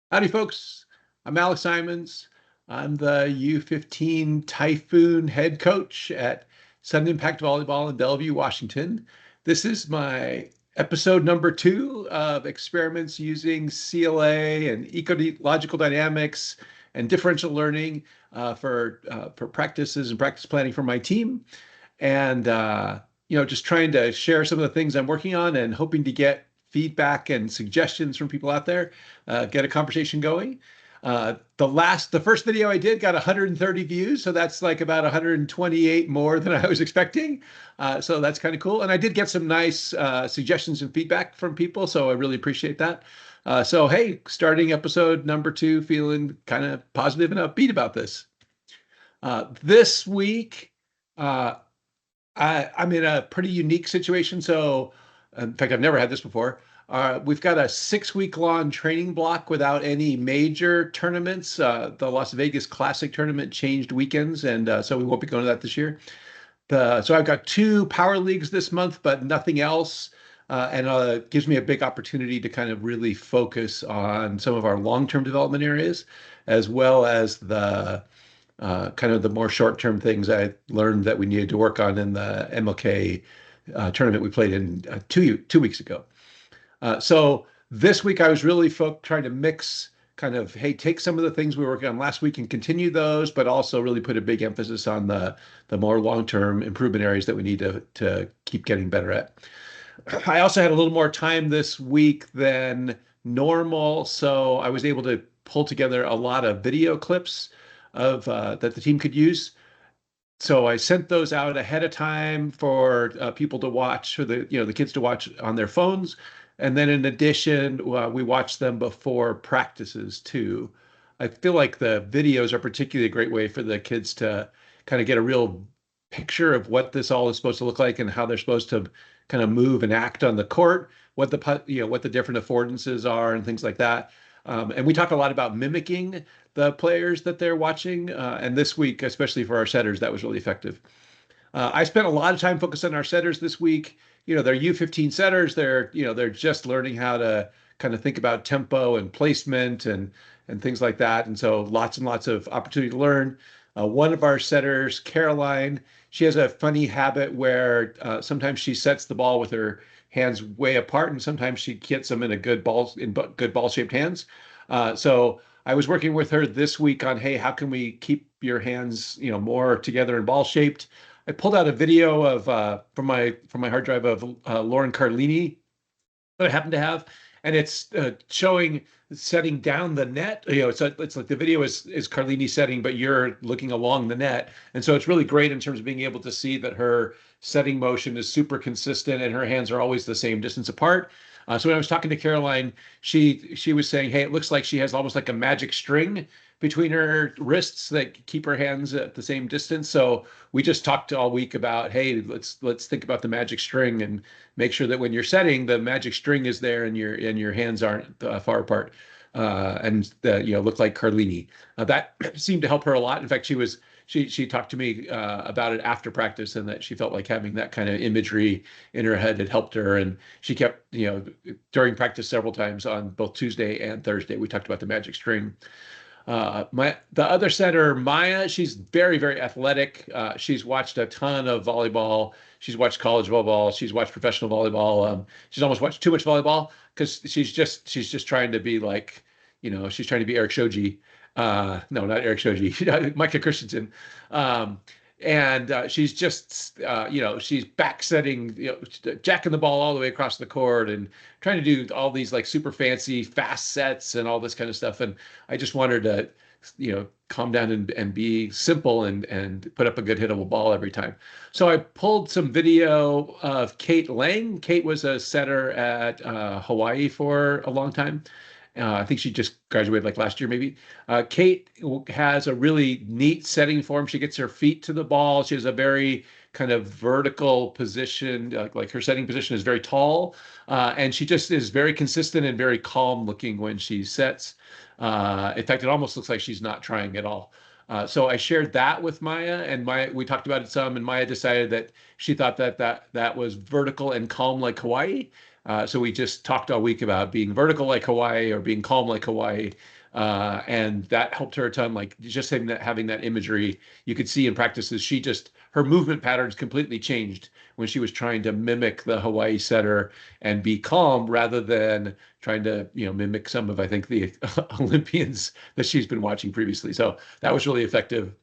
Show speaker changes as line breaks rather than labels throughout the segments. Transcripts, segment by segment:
Howdy, folks. I'm Alex Simons. I'm the U15 Typhoon head coach at Sun Impact Volleyball in Bellevue, Washington. This is my episode number 2 of experiments using CLA and ecological dynamics and differential learning for practices and practice planning for my team. And just trying to share some of the things I'm working on and hoping to get feedback and suggestions from people out there, get a conversation going. The first video I did got 130 views, so that's like about 128 more than I was expecting. So that's kind of cool. And I did get some nice suggestions and feedback from people, so I really appreciate that. So hey, starting episode number 2, feeling kind of positive and upbeat about this. This week, uh, I'm in a pretty unique situation. So, in fact, I've never had this before. We've got a 6 week long training block without any major tournaments. The Las Vegas Classic tournament changed weekends, and so we won't be going to that this year. So I've got 2 power leagues this month, but nothing else. And gives me a big opportunity to kind of really focus on some of our long-term development areas, as well as the kind of the more short-term things I learned that we needed to work on in the MLK tournament we played in 2 weeks ago. So this week I was really trying to mix kind of, hey, take some of the things we were working on last week and continue those, but also really put a big emphasis on the more long-term improvement areas that we need to keep getting better at. I also had a little more time this week than normal, so I was able to pull together a lot of video clips of that the team could use. So I sent those out ahead of time for people to watch, for the kids to watch on their phones, and then in addition, we watched them before practices too. I feel like the videos are particularly a great way for the kids to kind of get a real picture of what this all is supposed to look like and how they're supposed to kind of move and act on the court, what the different affordances are and things like that. And we talk a lot about mimicking the players that they're watching. And this week, especially for our setters, that was really effective. I spent a lot of time focused on our setters this week. They're U15 setters. They're just learning how to kind of think about tempo and placement and things like that. And so lots and lots of opportunity to learn. One of our setters, Caroline, she has a funny habit where sometimes she sets the ball with her hands way apart, and sometimes she gets them in good ball shaped hands. So I was working with her this week on, hey, how can we keep your hands, more together and ball shaped? I pulled out a video of from my hard drive of Lauren Carlini that I happen to have, and it's showing setting down the net. It's like the video is Carlini setting, but you're looking along the net, and so it's really great in terms of being able to see that her setting motion is super consistent and her hands are always the same distance apart. So when I was talking to Caroline, she was saying, hey, it looks like she has almost like a magic string between her wrists that keep her hands at the same distance. So we just talked all week about, hey, let's think about the magic string and make sure that when you're setting, the magic string is there and your hands aren't far apart. And look like Carlini. That seemed to help her a lot. In fact, she talked to me about it after practice, and that she felt like having that kind of imagery in her head had helped her. And she kept, during practice several times on both Tuesday and Thursday, we talked about the magic string. The other setter, Maya, she's very, very athletic. She's watched a ton of volleyball. She's watched college volleyball. She's watched professional volleyball. She's almost watched too much volleyball because she's trying to be like, she's trying to be Eric Shoji. No, not Eric Shoji, Micah Christensen. And she's just, she's back setting, jacking the ball all the way across the court and trying to do all these like super fancy fast sets and all this kind of stuff. And I just want her to, calm down and be simple and put up a good hittable ball every time. So I pulled some video of Kate Lang. Kate was a setter at Hawaii for a long time. I think she just graduated like last year, maybe. Kate has a really neat setting form. She gets her feet to the ball. She has a very kind of vertical position, like her setting position is very tall. And she just is very consistent and very calm looking when she sets. In fact, it almost looks like she's not trying at all. So I shared that with Maya, and we talked about it some, and Maya decided that she thought that was vertical and calm like Hawaii. So we just talked all week about being vertical like Hawaii or being calm like Hawaii. And that helped her a ton. Like just having that imagery, you could see in practices, her movement patterns completely changed when she was trying to mimic the Hawaii setter and be calm rather than trying to, mimic some of, I think, the Olympians that she's been watching previously. So that was really effective.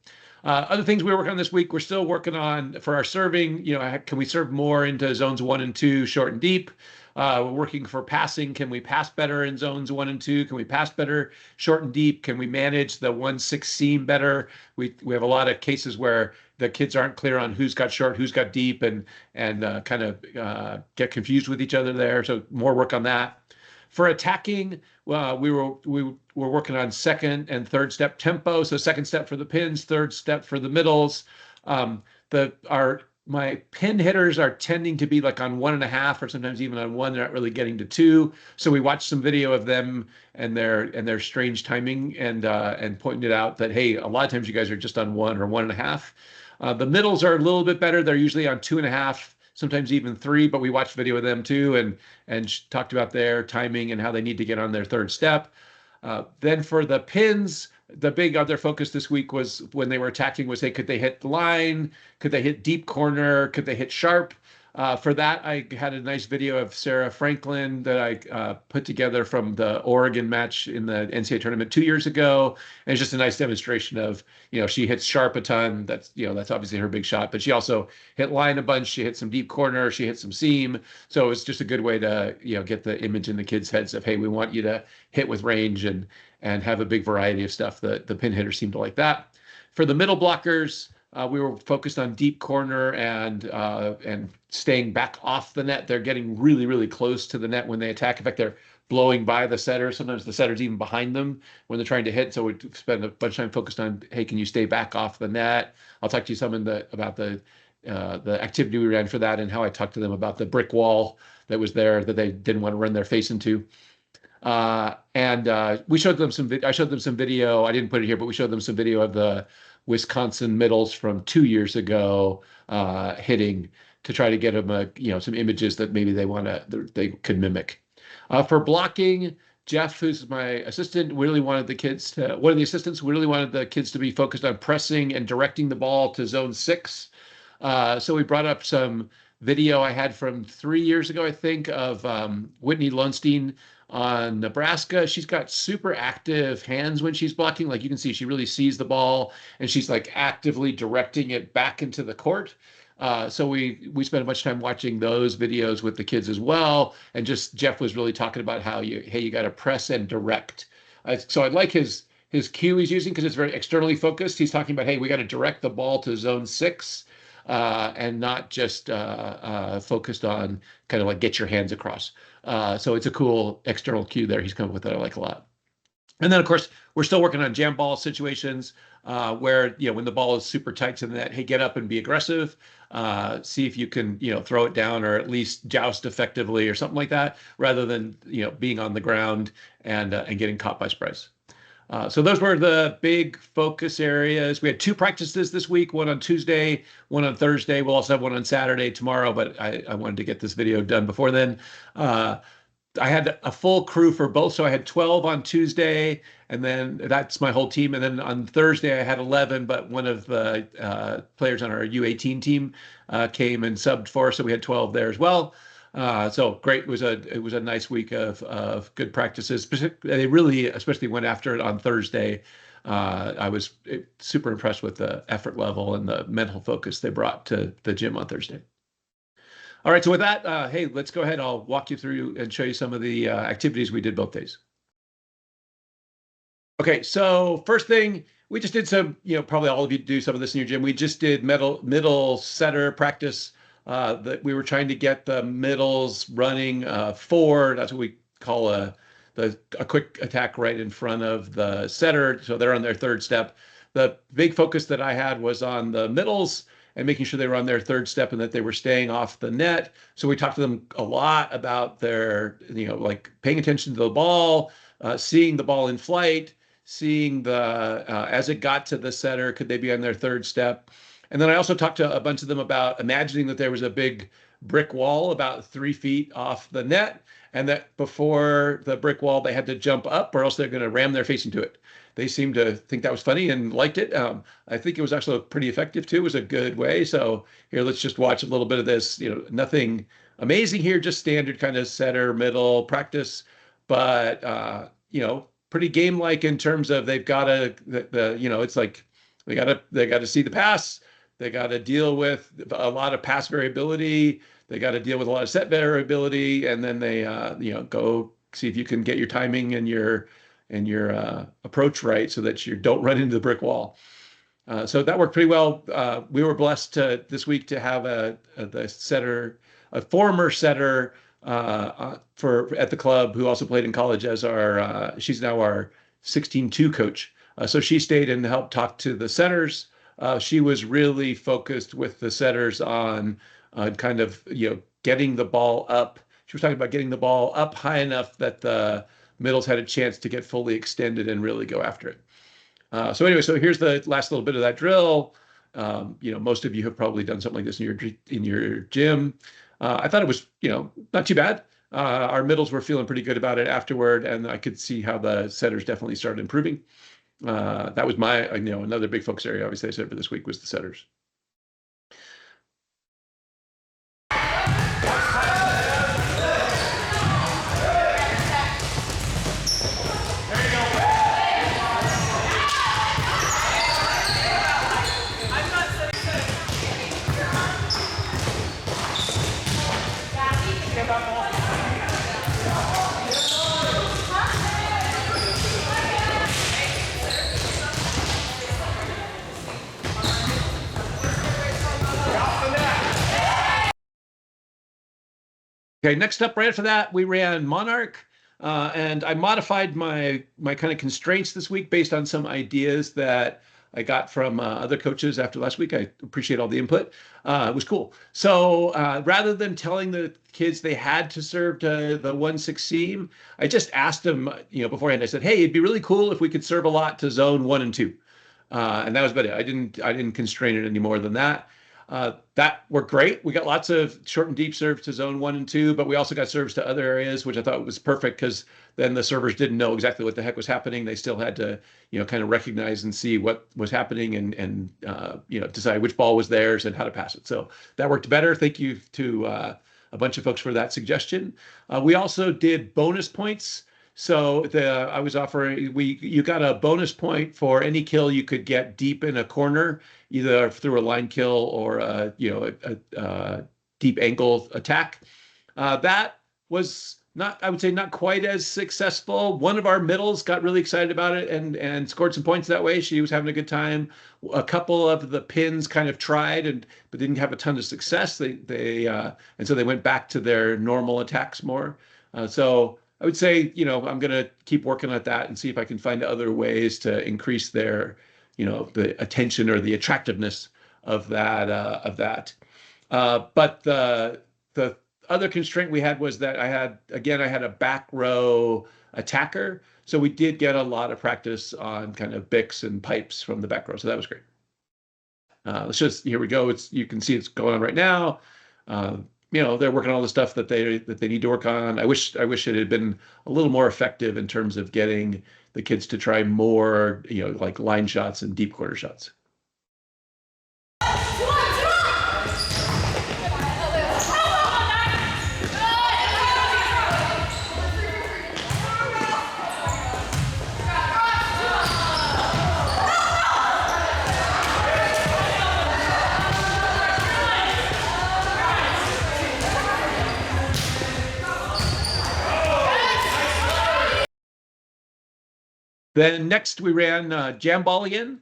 Other things we were working on this week, we're still working on for our serving. Can we serve more into zones 1 and 2, short and deep? We're working for passing. Can we pass better in zones 1 and 2? Can we pass better short and deep? Can we manage the 1-6 seam better? We have a lot of cases where the kids aren't clear on who's got short, who's got deep, and kind of get confused with each other there. So more work on that. For attacking, we were working on second and third step tempo. So second step for the pins, third step for the middles. My pin hitters are tending to be like on 1.5 or sometimes even on 1. They're not really getting to 2. So we watched some video of them and their strange timing and pointed out that, hey, a lot of times you guys are just on 1 or 1.5. The middles are a little bit better. They're usually on 2.5, sometimes even 3, but we watched video of them too and talked about their timing and how they need to get on their third step. Then for the pins, the big other focus this week was when they were attacking was, hey, could they hit the line? Could they hit deep corner? Could they hit sharp? For that, I had a nice video of Sarah Franklin that I put together from the Oregon match in the NCAA tournament 2 years ago. And it's just a nice demonstration of, she hits sharp a ton. That's obviously her big shot, but she also hit line a bunch. She hit some deep corner. She hit some seam. So it's just a good way to, get the image in the kids' heads of, hey, we want you to hit with range and have a big variety of stuff. The pin hitters seem to like that. For the middle blockers, we were focused on deep corner and staying back off the net. They're getting really, really close to the net when they attack. In fact, they're blowing by the setter. Sometimes the setter's even behind them when they're trying to hit. So we spend a bunch of time focused on, hey, can you stay back off the net? I'll talk to you some about the activity we ran for that and how I talked to them about the brick wall that was there that they didn't want to run their face into. We showed them I showed them some video. I didn't put it here, but we showed them some video of the Wisconsin middles from 2 years ago hitting to try to get them some images that maybe they could mimic. For blocking, Jeff, who's my assistant, really wanted the kids to, one of the assistants really wanted the kids to be focused on pressing and directing the ball to zone 6. So we brought up some video I had from 3 years ago, I think, of Whitney Lowenstein on Nebraska. She's got super active hands when she's blocking. Like you can see, she really sees the ball and she's like actively directing it back into the court. So we spent a bunch of time watching those videos with the kids as well. And just Jeff was really talking about how you got to press and direct. So I like his cue he's using because it's very externally focused. He's talking about, hey, we got to direct the ball to zone 6 and not just focused on kind of like get your hands across. So it's a cool external cue there he's come up with that I like a lot. And then, of course, we're still working on jam ball situations where, when the ball is super tight to the net, hey, get up and be aggressive. See if you can, throw it down or at least joust effectively or something like that, rather than, being on the ground and getting caught by sprays. So those were the big focus areas. We had 2 practices this week, one on Tuesday, one on Thursday. We'll also have one on Saturday tomorrow, but I wanted to get this video done before then. I had a full crew for both. So I had 12 on Tuesday, and then that's my whole team. And then on Thursday, I had 11, but one of the players on our U18 team came and subbed for us. So we had 12 there as well. So great. It was a nice week of good practices. They really, especially went after it on Thursday. I was super impressed with the effort level and the mental focus they brought to the gym on Thursday. All right, so with that, hey, let's go ahead. I'll walk you through and show you some of the activities we did both days. Okay, so first thing, we just did some, probably all of you do some of this in your gym. We just did middle setter practice that we were trying to get the middles running forward. That's what we call a quick attack right in front of the setter. So they're on their third step. The big focus that I had was on the middles and making sure they were on their third step and that they were staying off the net. So we talked to them a lot about their, like paying attention to the ball, seeing the ball in flight, seeing as it got to the setter, could they be on their third step? And then I also talked to a bunch of them about imagining that there was a big brick wall about 3 feet off the net, and that before the brick wall they had to jump up or else they're going to ram their face into it. They seemed to think that was funny and liked it. I think it was actually pretty effective too. It was a good way. So here, let's just watch a little bit of this. Nothing amazing here, just standard kind of setter middle practice, but pretty game-like in terms of they've got to it's like they got to see the pass. They got to deal with a lot of pass variability. They got to deal with a lot of set variability, and then they go see if you can get your timing and your approach right so that you don't run into the brick wall. So that worked pretty well. We were blessed this week to have a former setter for at the club who also played in college as she's now our 16-2 coach. So she stayed and helped talk to the setters. She was really focused with the setters on kind of getting the ball up. She was talking about getting the ball up high enough that the middles had a chance to get fully extended and really go after it. So anyway, so here's the last little bit of that drill. Most of you have probably done something like this in your gym. I thought it was not too bad. Our middles were feeling pretty good about it afterward, and I could see how the setters definitely started improving. That was my another big focus area. Obviously, I said for this week was the setters. Okay, next up, right after that, we ran Monarch, and I modified my kind of constraints this week based on some ideas that I got from other coaches after last week. I appreciate all the input. It was cool. So rather than telling the kids they had to serve to the 1-6 seam, I just asked them, beforehand. I said, "Hey, it'd be really cool if we could serve a lot to zone 1 and 2," and that was about it. I didn't constrain it any more than that. That worked great. We got lots of short and deep serves to zone 1 and 2, but we also got serves to other areas, which I thought was perfect because then the servers didn't know exactly what the heck was happening. They still had to, kind of recognize and see what was happening and decide which ball was theirs and how to pass it. So that worked better. Thank you to a bunch of folks for that suggestion. We also did bonus points. So I was offering, you got a bonus point for any kill you could get deep in a corner, either through a line kill or a deep angle attack. That was not, I would say, not quite as successful. One of our middles got really excited about it and scored some points that way. She was having a good time. A couple of the pins kind of tried but didn't have a ton of success. And so they went back to their normal attacks more. So I would say, I'm going to keep working at that and see if I can find other ways to increase their, the attention or the attractiveness of that. But the other constraint we had was that I had a back row attacker. So we did get a lot of practice on kind of Bicks and pipes from the back row. So that was great. Here we go. You can see it's going on right now. They're working on all the stuff that they need to work on. I wish it had been a little more effective in terms of getting the kids to try more, like line shots and deep corner shots. Then next we ran jam ball again.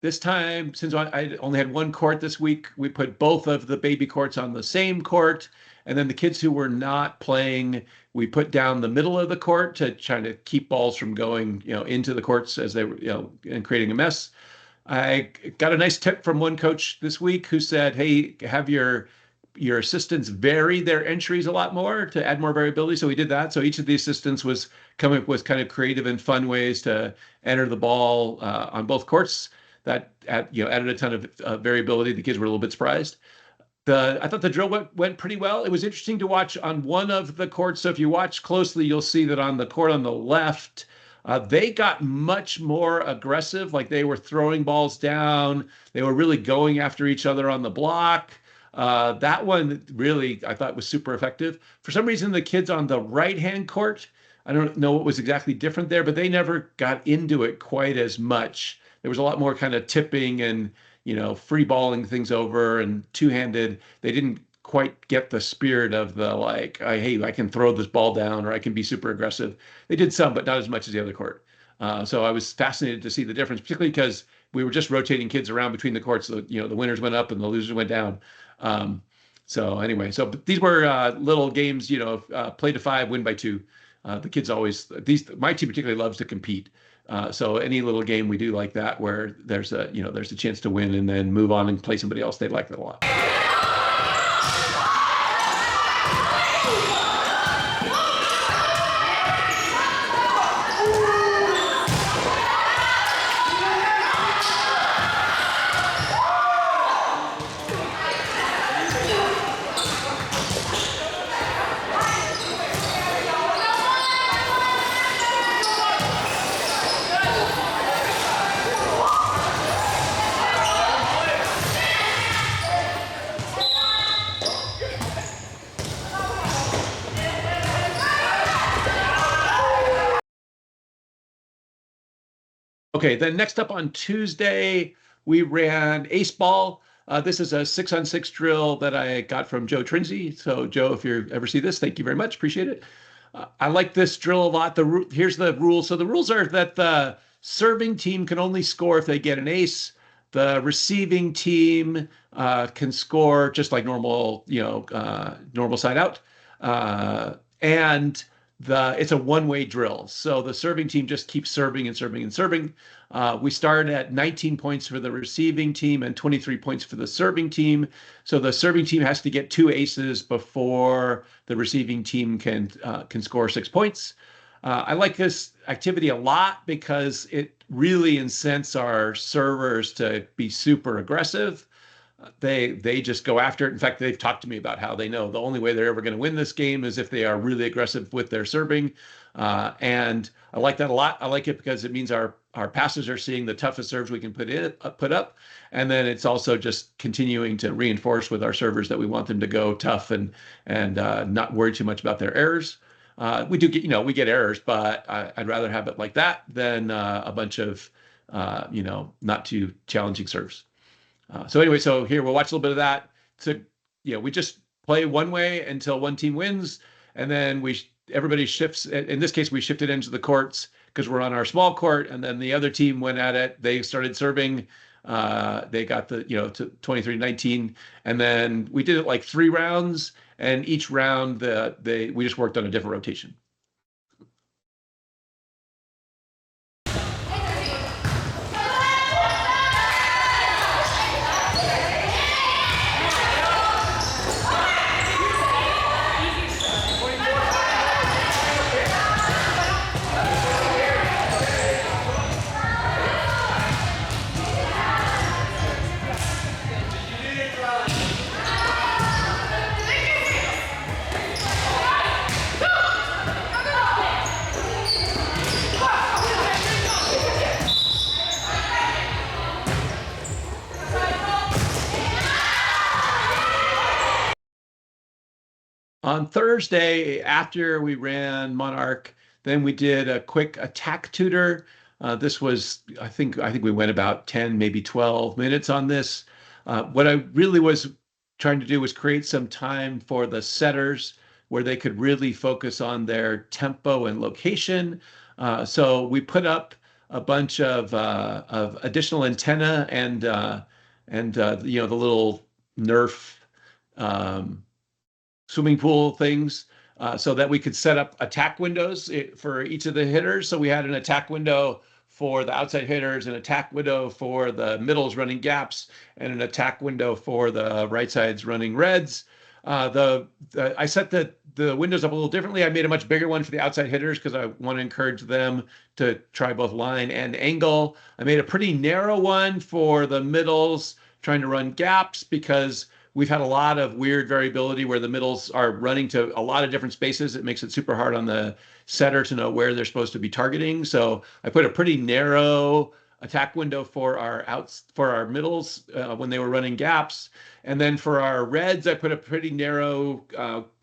This time, since I only had one court this week, we put both of the baby courts on the same court. And then the kids who were not playing, we put down the middle of the court to try to keep balls from going, into the courts as they were, and creating a mess. I got a nice tip from one coach this week who said, "Hey, have your assistants vary their entries a lot more to add more variability." So we did that. So each of the assistants was coming up with kind of creative and fun ways to enter the ball on both courts. That added a ton of variability. The kids were a little bit surprised. I thought the drill went pretty well. It was interesting to watch on one of the courts. So if you watch closely, you'll see that on the court on the left, they got much more aggressive. Like they were throwing balls down. They were really going after each other on the block. That one really, I thought was super effective. For some reason, the kids on the right-hand court, I don't know what was exactly different there, but they never got into it quite as much. There was a lot more kind of tipping and free balling things over and two-handed. They didn't quite get the spirit of the like, hey, I can throw this ball down or I can be super aggressive. They did some, but not as much as the other court. So I was fascinated to see the difference, particularly because we were just rotating kids around between the courts. So, the winners went up and the losers went down. So anyway, but these were little games, play to five, win by two. The kids always, my team particularly loves to compete. So any little game we do like that where there's a chance to win and then move on and play somebody else, they like that a lot. Okay, then next up on Tuesday, we ran ace ball. This is a 6-on-6 drill that I got from Joe Trinzi. So, Joe, if you ever see this, thank you very much. Appreciate it. I like this drill a lot. Here's the rules. So the rules are that the serving team can only score if they get an ace. The receiving team can score just like normal, normal side out. And it's a one-way drill. So the serving team just keeps serving and serving and serving. We start at 19 points for the receiving team and 23 points for the serving team. So the serving team has to get two aces before the receiving team can score 6 points. I like this activity a lot because it really incents our servers to be super aggressive. They just go after it. In fact, they've talked to me about how they know the only way they're ever going to win this game is if they are really aggressive with their serving. And I like that a lot. I like it because it means our passers are seeing the toughest serves we can put up. And then it's also just continuing to reinforce with our servers that we want them to go tough and not worry too much about their errors. We do get, we get errors, but I'd rather have it like that than a bunch of, not too challenging serves. So anyway, so here we'll watch a little bit of that. So, we just play one way until one team wins, and then everybody shifts. In this case, we shifted into the courts because we're on our small court, and then the other team went at it. They started serving. They got to 23-19, and then we did it like 3 rounds, and each round we just worked on a different rotation. On Thursday, after we ran Monarch, then we did a quick attack tutor. This was, I think we went about 10, maybe 12 minutes on this. What I really was trying to do was create some time for the setters where they could really focus on their tempo and location. So we put up a bunch of additional antenna and the little Nerf swimming pool things so that we could set up attack windows for each of the hitters. So we had an attack window for the outside hitters, an attack window for the middles running gaps, and an attack window for the right sides running reds. I set the windows up a little differently. I made a much bigger one for the outside hitters because I want to encourage them to try both line and angle. I made a pretty narrow one for the middles trying to run gaps because we've had a lot of weird variability where the middles are running to a lot of different spaces. It makes it super hard on the setter to know where they're supposed to be targeting. So I put a pretty narrow attack window for our outs for our middles when they were running gaps. And then for our reds, I put a pretty narrow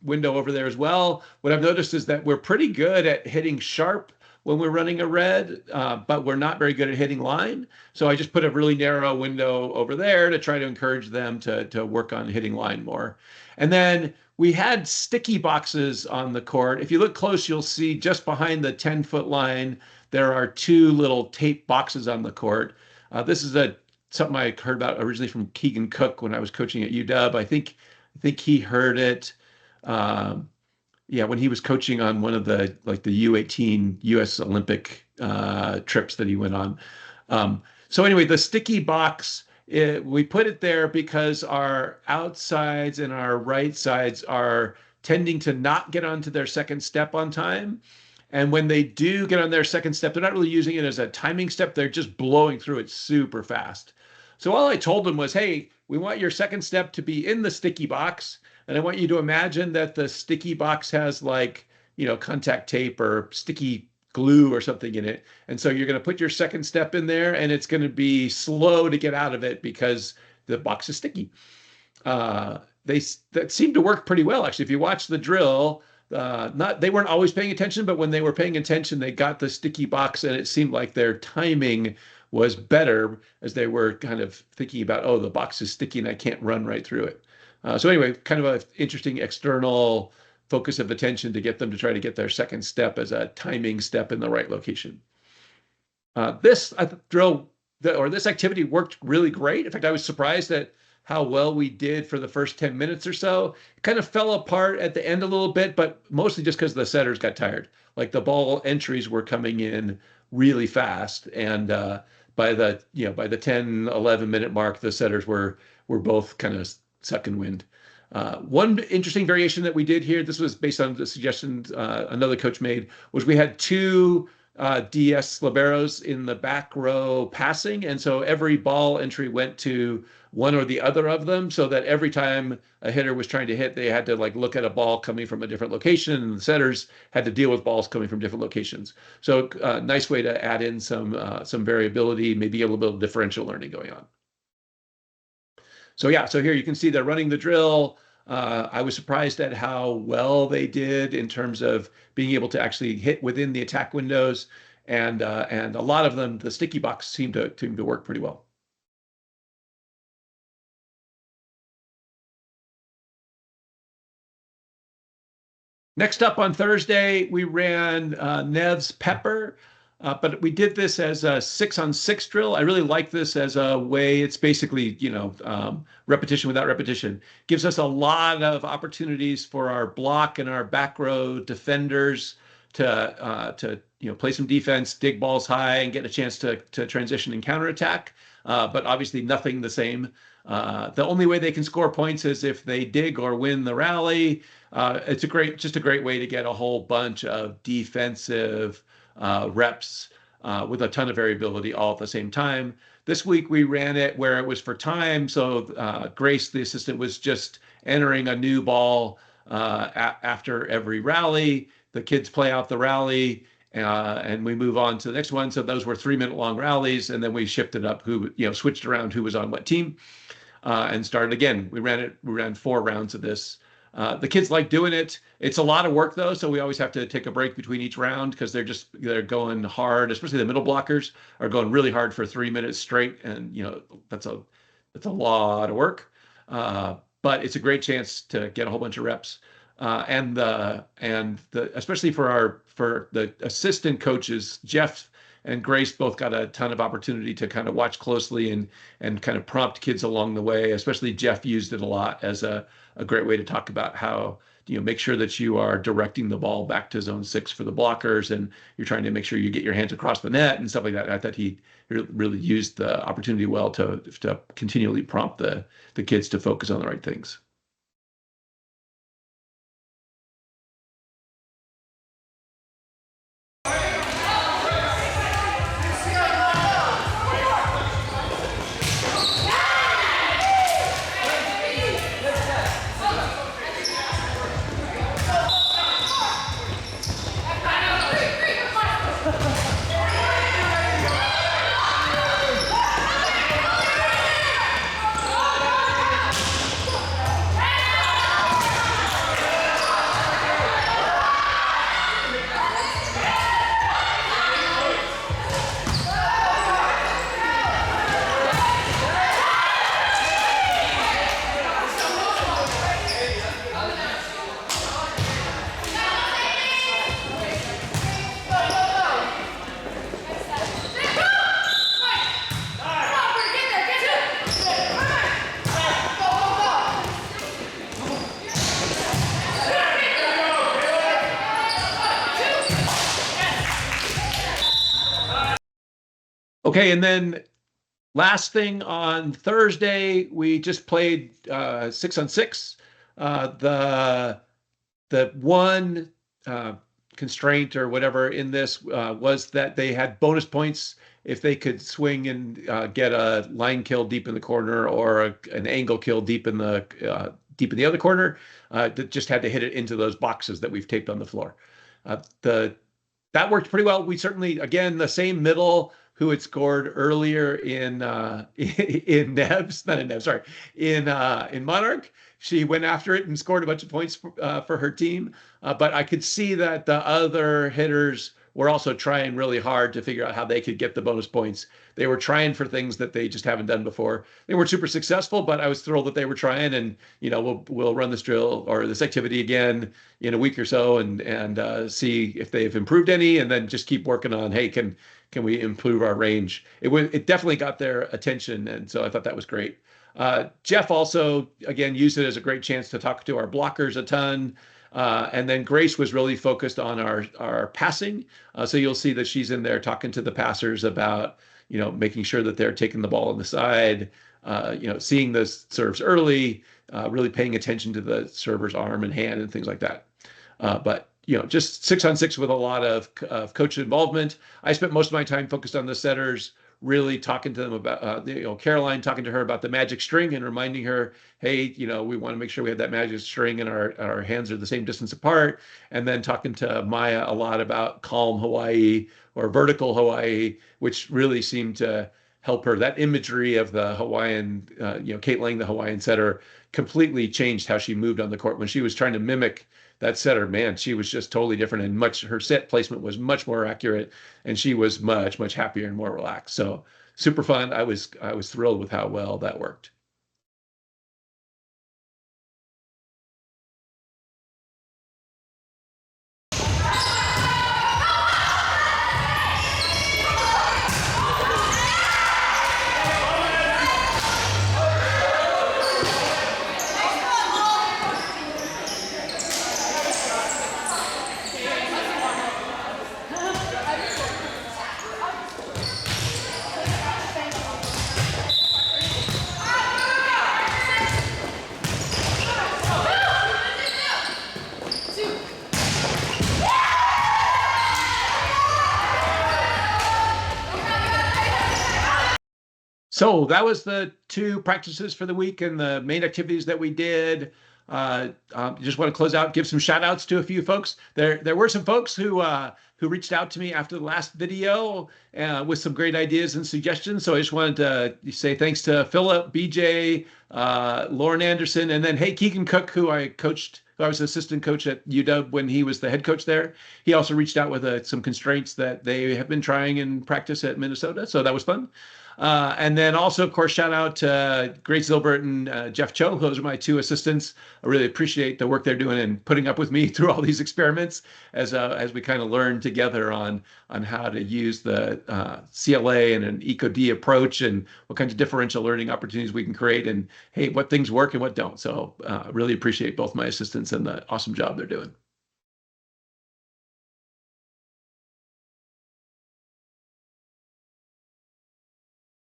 window over there as well. What I've noticed is that we're pretty good at hitting sharp when we're running a red, but we're not very good at hitting line. So I just put a really narrow window over there to try to encourage them to work on hitting line more. And then we had sticky boxes on the court. If you look close, you'll see just behind the 10-foot line, there are two little tape boxes on the court. This is something I heard about originally from Keegan Cook when I was coaching at UW. I think he heard it. Yeah, when he was coaching on one of the U18 U.S. Olympic trips that he went on. So anyway, the sticky box, we put it there because our outsides and our right sides are tending to not get onto their second step on time. And when they do get on their second step, they're not really using it as a timing step. They're just blowing through it super fast. So all I told them was, hey, we want your second step to be in the sticky box. And I want you to imagine that the sticky box has contact tape or sticky glue or something in it. And so you're going to put your second step in there and it's going to be slow to get out of it because the box is sticky. That seemed to work pretty well, actually. If you watch the drill, they weren't always paying attention, but when they were paying attention, they got the sticky box and it seemed like their timing was better as they were kind of thinking about, oh, the box is sticky and I can't run right through it. So anyway, kind of an interesting external focus of attention to get them to try to get their second step as a timing step in the right location. This activity worked really great. In fact, I was surprised at how well we did for the first 10 minutes or so. It kind of fell apart at the end a little bit, but mostly just because the setters got tired. Like the ball entries were coming in really fast. And by the 10, 11 minute mark, the setters were both kind of sucking wind. One interesting variation that we did here, this was based on the suggestions another coach made, was we had two DS liberos in the back row passing. And so every ball entry went to one or the other of them so that every time a hitter was trying to hit, they had to look at a ball coming from a different location and the setters had to deal with balls coming from different locations. So nice way to add in some variability, maybe a little bit of differential learning going on. So yeah, so here you can see they're running the drill. I was surprised at how well they did in terms of being able to actually hit within the attack windows, and a lot of them, the sticky box seemed to work pretty well. Next up on Thursday, we ran Nev's Pepper. But we did this as a 6-on-6 drill. I really like this as a way. It's basically, repetition without repetition. Gives us a lot of opportunities for our block and our back row defenders to play some defense, dig balls high, and get a chance to transition and counterattack. But obviously, nothing the same. The only way they can score points is if they dig or win the rally. It's just a great way to get a whole bunch of defensive reps with a ton of variability all at the same time. This week we ran it where it was for time. So Grace, the assistant, was just entering a new ball after every rally. The kids play out the rally and we move on to the next one. So those were 3-minute long rallies. And then we shifted up switched around who was on what team and started again. We ran 4 rounds of this. The kids like doing it. It's a lot of work though, so we always have to take a break between each round because they're going hard, especially the middle blockers are going really hard for 3 minutes straight, and that's a lot of work. But it's a great chance to get a whole bunch of reps. Especially for the assistant coaches, Jeff and Grace both got a ton of opportunity to kind of watch closely and kind of prompt kids along the way. Especially Jeff used it a lot as a great way to talk about how make sure that you are directing the ball back to zone 6 for the blockers, and you're trying to make sure you get your hands across the net and stuff like that. I thought he really used the opportunity well to continually prompt the kids to focus on the right things. Okay, and then last thing on Thursday, we just played 6 on 6. The one uh, constraint or whatever in this was that they had bonus points if they could swing and get a line kill deep in the corner or an angle kill deep in the other corner. That just had to hit it into those boxes that we've taped on the floor. The That worked pretty well. We certainly, again, the same middle who had scored earlier in in Nebs, not in Nebs, sorry, in Monarch. She went after it and scored a bunch of points for her team. But I could see that the other hitters were also trying really hard to figure out how they could get the bonus points. They were trying for things that they just haven't done before. They weren't super successful, but I was thrilled that they were trying. And we'll run this drill or this activity again in a week or so and see if they've improved any, and then just keep working on, hey, can we improve our range? It definitely got their attention, and so I thought that was great. Jeff also again used it as a great chance to talk to our blockers a ton. And then Grace was really focused on our passing. So you'll see that she's in there talking to the passers about, making sure that they're taking the ball on the side, seeing the serves early, really paying attention to the server's arm and hand and things like that. But just 6 on 6 with a lot of coach involvement. I spent most of my time focused on the setters, really talking to them about, Caroline talking to her about the magic string and reminding her, hey, we want to make sure we have that magic string and our hands are the same distance apart. And then talking to Maya a lot about calm Hawaii or vertical Hawaii, which really seemed to help her. That imagery of the Hawaiian, Kate Lang, the Hawaiian setter, completely changed how she moved on the court. When she was trying to mimic that setter, man, she was just totally different and her set placement was much more accurate and she was much, much happier and more relaxed. So super fun. I was thrilled with how well that worked. So that was the 2 practices for the week and the main activities that we did. Just want to close out, give some shout outs to a few folks. There were some folks who reached out to me after the last video with some great ideas and suggestions. So I just wanted to say thanks to Philip, BJ, Lauren Anderson, and then hey, Keegan Cook, who I was assistant coach at UW when he was the head coach there. He also reached out with some constraints that they have been trying in practice at Minnesota. So that was fun. And then also, of course, shout out to Grace Zilbert and Jeff Cho. Those are my 2 assistants. I really appreciate the work they're doing and putting up with me through all these experiments as we kind of learn together on how to use the CLA and an ECO-D approach and what kinds of differential learning opportunities we can create and, hey, what things work and what don't. So really appreciate both my assistants and the awesome job they're doing.